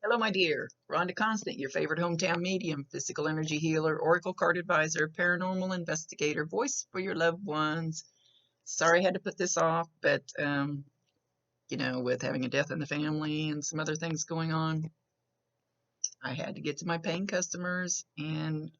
Hello, my dear. Rhonda Constant, your favorite hometown medium, physical energy healer, oracle card advisor, paranormal investigator, voice for your loved ones. Sorry I had to put this off, but with having a death in the family and some other things going on, I had to get to my paying customers, and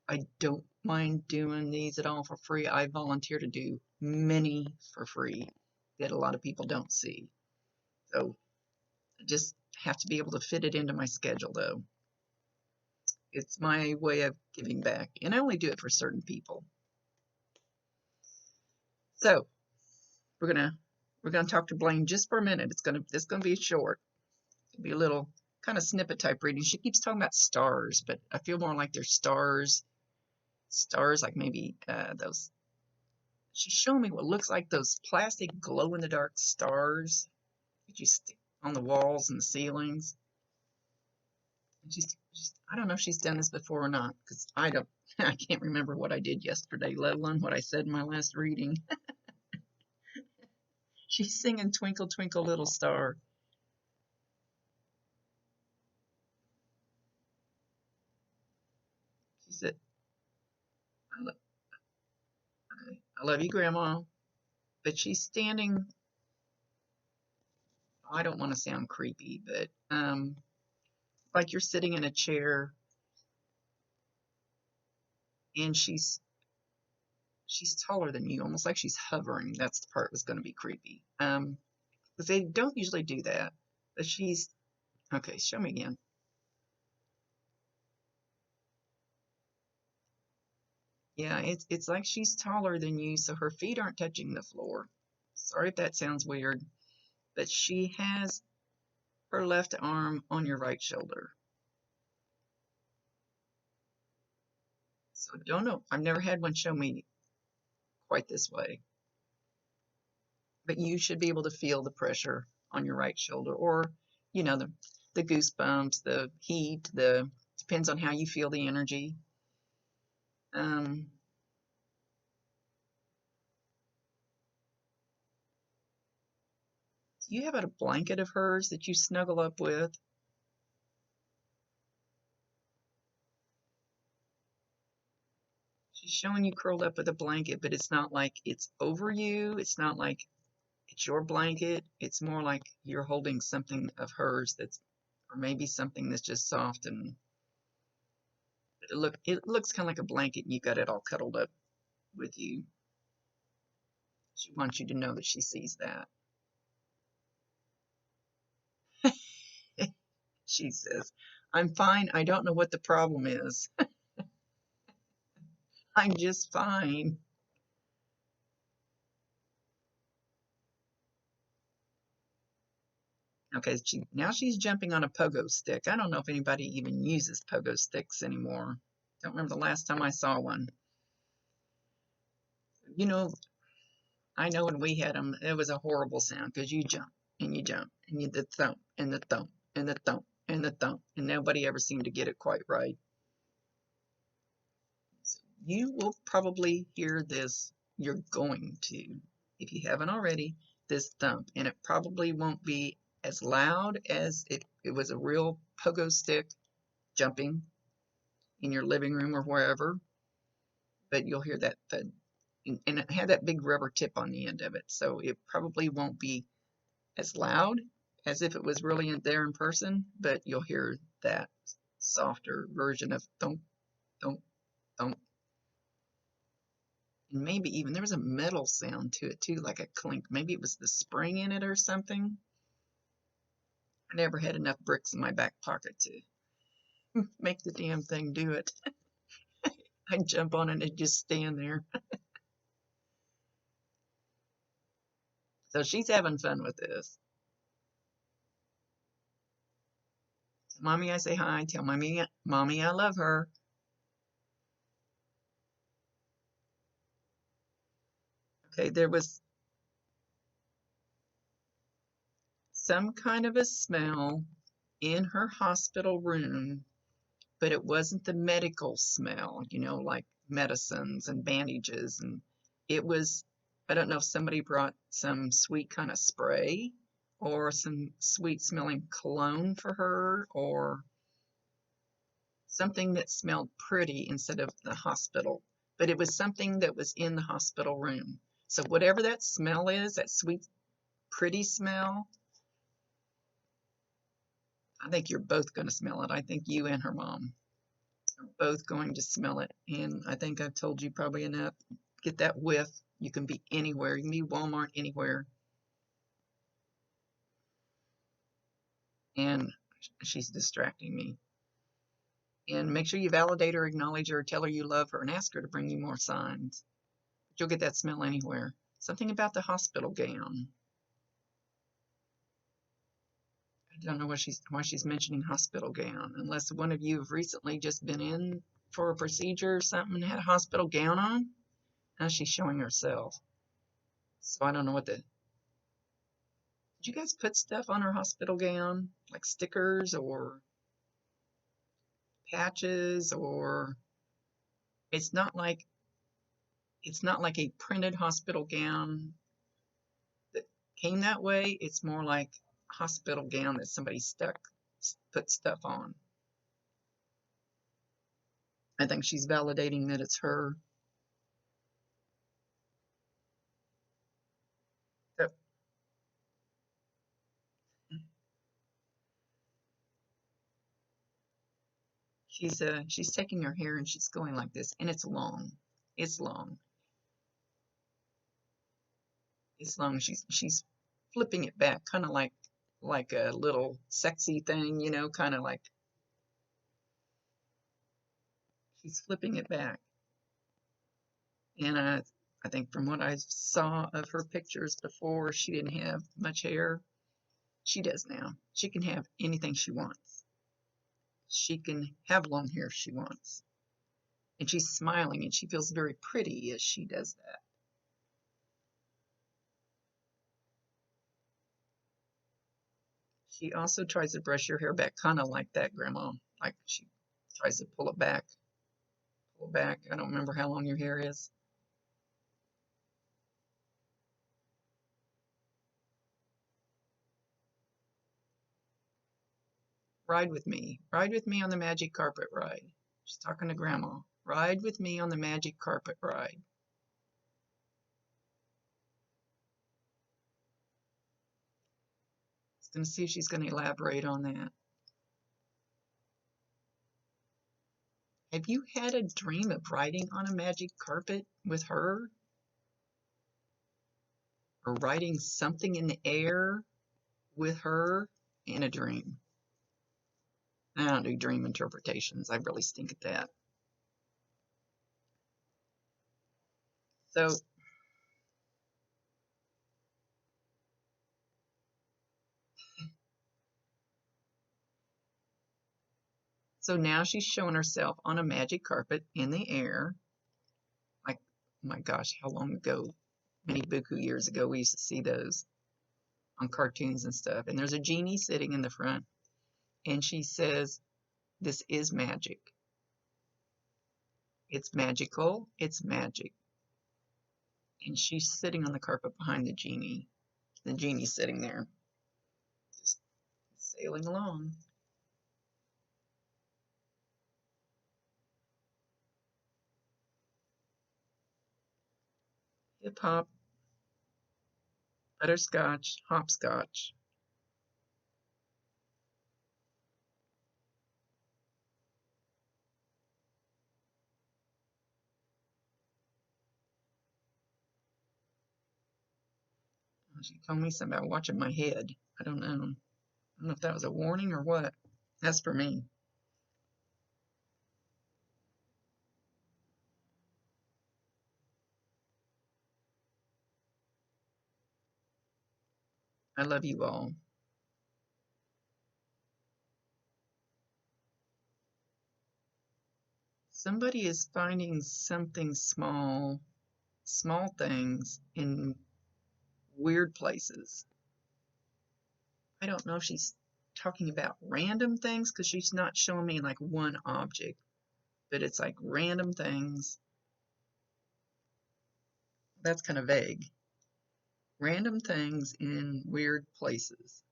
I don't mind doing these at all for free. I volunteer to do many for free that a lot of people don't see. So I just have to be able to fit it into my schedule, though. It's my way of giving back, and I only do it for certain people. So we're gonna talk to Blaine just for a minute. It's gonna be short. It'll be a little kind of snippet type reading. She keeps talking about stars, but I feel more like they're stars like maybe those. She's showing me what looks like those plastic glow in the dark stars that you stick on the walls and the ceilings. And I don't know if she's done this before or not, because I can't remember what I did yesterday, let alone what I said in my last reading. She's singing Twinkle, Twinkle, Little Star. She said, I love, okay, I love you, Grandma. But she's standing, I don't want to sound creepy, but like you're sitting in a chair and she's taller than you, almost like she's hovering. That's the part that's going to be creepy. Because they don't usually do that. But she's, okay, show me again. Yeah, it's like she's taller than you, so her feet aren't touching the floor. Sorry if that sounds weird, but she has her left arm on your right shoulder. So don't know. I've never had one show me quite this way. But you should be able to feel the pressure on your right shoulder, or the goosebumps, the heat, the depends on how you feel the energy. Um, do you have a blanket of hers that you snuggle up with? She's showing you curled up with a blanket, but it's not like it's over you. It's not like it's your blanket. It's more like you're holding something of hers that's, or maybe something that's just soft, and it looks kind of like a blanket, and you got it all cuddled up with you. She wants you to know that she sees that. She says, I'm fine. I don't know what the problem is. I'm just fine. Okay, now she's jumping on a pogo stick. I don't know if anybody even uses pogo sticks anymore. Don't remember the last time I saw one. You know, I know when we had them, it was a horrible sound because you jump and you jump and you the thump and the thump and the thump and the thump, and nobody ever seemed to get it quite right. So you will probably hear this. You're going to, if you haven't already, this thump, and it probably won't be as loud as if it was a real pogo stick jumping in your living room or wherever, but you'll hear that thud. And it had that big rubber tip on the end of it, so it probably won't be as loud as if it was really there in person, but you'll hear that softer version of thump, thump, thump. And maybe even there was a metal sound to it too, like a clink. Maybe it was the spring in it or something. I never had enough bricks in my back pocket to make the damn thing do it. I'd jump on it and it'd just stand there. So she's having fun with this. Tell Mommy I say hi. Tell Mommy I love her. Okay, there was some kind of a smell in her hospital room, but it wasn't the medical smell, like medicines and bandages. And it was, I don't know if somebody brought some sweet kind of spray or some sweet smelling cologne for her, or something that smelled pretty instead of the hospital. But it was something that was in the hospital room. So whatever that smell is, that sweet, pretty smell, I think you're both going to smell it. I think you and her mom are both going to smell it. And I think I've told you probably enough. Get that whiff. You can be anywhere. You can be Walmart, anywhere. And she's distracting me. And make sure you validate her, acknowledge her, tell her you love her, and ask her to bring you more signs. You'll get that smell anywhere. Something about the hospital gown. I don't know why she's mentioning hospital gown, unless one of you have recently just been in for a procedure or something and had a hospital gown on. Now she's showing herself. So I don't know what the... Did you guys put stuff on her hospital gown? Like stickers or patches, or... It's not like a printed hospital gown that came that way. It's more like a hospital gown that somebody put stuff on. I think she's validating that it's her. So, she's taking her hair and she's going like this, and it's long. It's long. It's long. She's flipping it back, kind of like a little sexy thing, you know, kind of like she's flipping it back. And I think from what I saw of her pictures before, she didn't have much hair. She does now. She can have anything she wants. She can have long hair if she wants. And she's smiling, and she feels very pretty as she does that. She also tries to brush your hair back, kind of like that, Grandma. Like she tries to pull it back. Pull it back. I don't remember how long your hair is. Ride with me. Ride with me on the magic carpet ride. She's talking to Grandma. Ride with me on the magic carpet ride. It's going to see if she's going to elaborate on that. Have you had a dream of riding on a magic carpet with her? Or riding something in the air with her in a dream? I don't do dream interpretations. I really stink at that. So now she's showing herself on a magic carpet in the air. Like, oh my gosh, how long ago? Many buku years ago, we used to see those on cartoons and stuff. And there's a genie sitting in the front. And she says, this is magic. It's magical. It's magic. And she's sitting on the carpet behind the genie. The genie's sitting there, just sailing along. Hip hop, butterscotch, hopscotch. She told me something about watching my head. I don't know. I don't know if that was a warning or what. That's for me. I love you all. Somebody is finding something small things in weird places. I don't know if she's talking about random things because she's not showing me like one object, but it's like random things. That's kind of vague. Random things in weird places.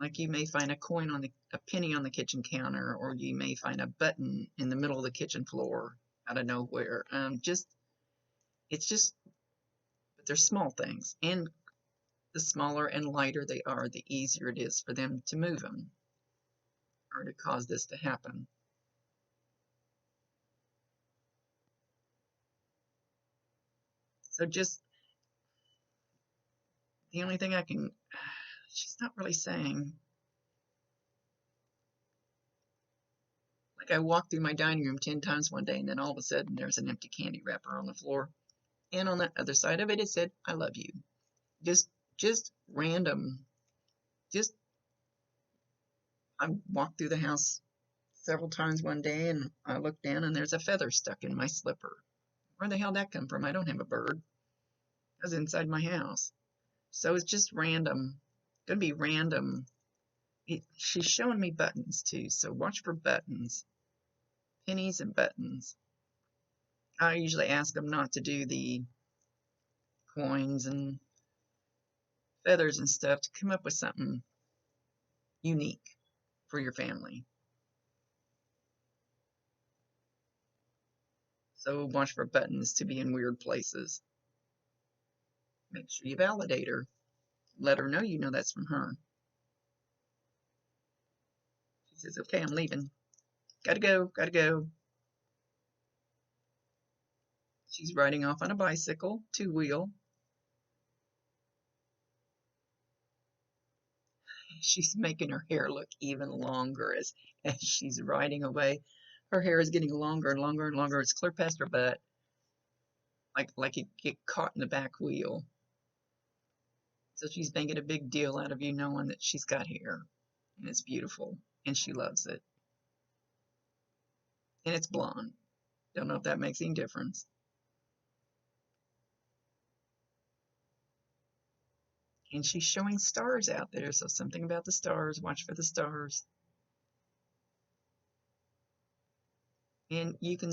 Like you may find a coin on a penny on the kitchen counter, or you may find a button in the middle of the kitchen floor out of nowhere. It's just, but they're small things, and the smaller and lighter they are, the easier it is for them to move them or to cause this to happen. So just the only thing she's not really saying. Like I walked through my dining room 10 times one day, and then all of a sudden there's an empty candy wrapper on the floor. And on the other side of it, it said, I love you. Just random. Just, I walked through the house several times one day, and I looked down, and there's a feather stuck in my slipper. Where the hell did that come from? I don't have a bird. It was inside my house. So it's just random. It's going to be random. She's showing me buttons too, so watch for buttons. Pennies and buttons. I usually ask them not to do the coins and feathers and stuff, to come up with something unique for your family. So watch for buttons to be in weird places. Make sure you validate her. Let her know you know that's from her. She says, okay, I'm leaving. Gotta go, gotta go. She's riding off on a bicycle, 2-wheel. She's making her hair look even longer as she's riding away. Her hair is getting longer and longer and longer. It's clear past her butt. Like it get caught in the back wheel. So she's making a big deal out of you knowing that she's got hair. And it's beautiful. And she loves it. And it's blonde. Don't know if that makes any difference. And she's showing stars out there. So something about the stars. Watch for the stars. And you can,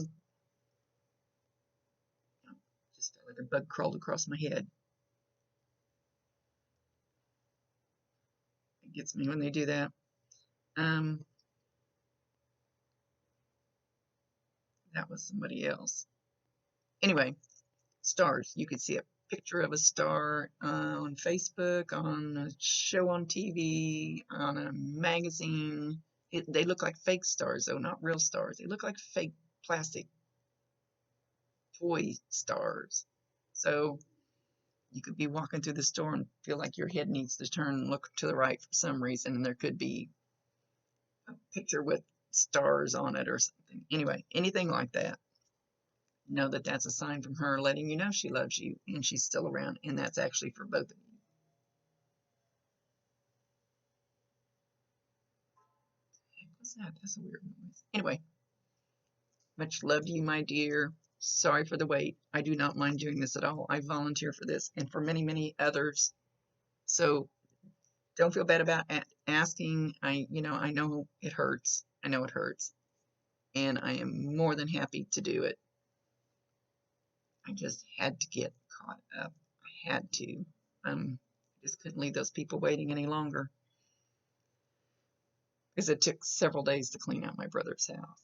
just felt like a bug crawled across my head. It gets me when they do that. That was somebody else. Anyway, stars. You could see a picture of a star on Facebook, on a show on TV, on a magazine. They look like fake stars, though, not real stars. They look like fake plastic toy stars. So you could be walking through the store and feel like your head needs to turn and look to the right for some reason, and there could be a picture with stars on it or something. Anyway, anything like that, know that that's a sign from her letting you know she loves you and she's still around, and that's actually for both of you. What's that? That's a weird noise. Anyway, much love to you, my dear. Sorry for the wait. I do not mind doing this at all. I volunteer for this and for many, many others. So don't feel bad about asking. I know it hurts. I know it hurts. And I am more than happy to do it. I just had to get caught up. I had to. Just couldn't leave those people waiting any longer, because it took several days to clean out my brother's house.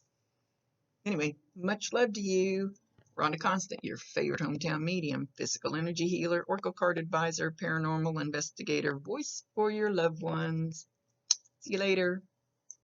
Anyway, much love to you. Rhonda Constant, your favorite hometown medium, physical energy healer, oracle card advisor, paranormal investigator, voice for your loved ones. See you later.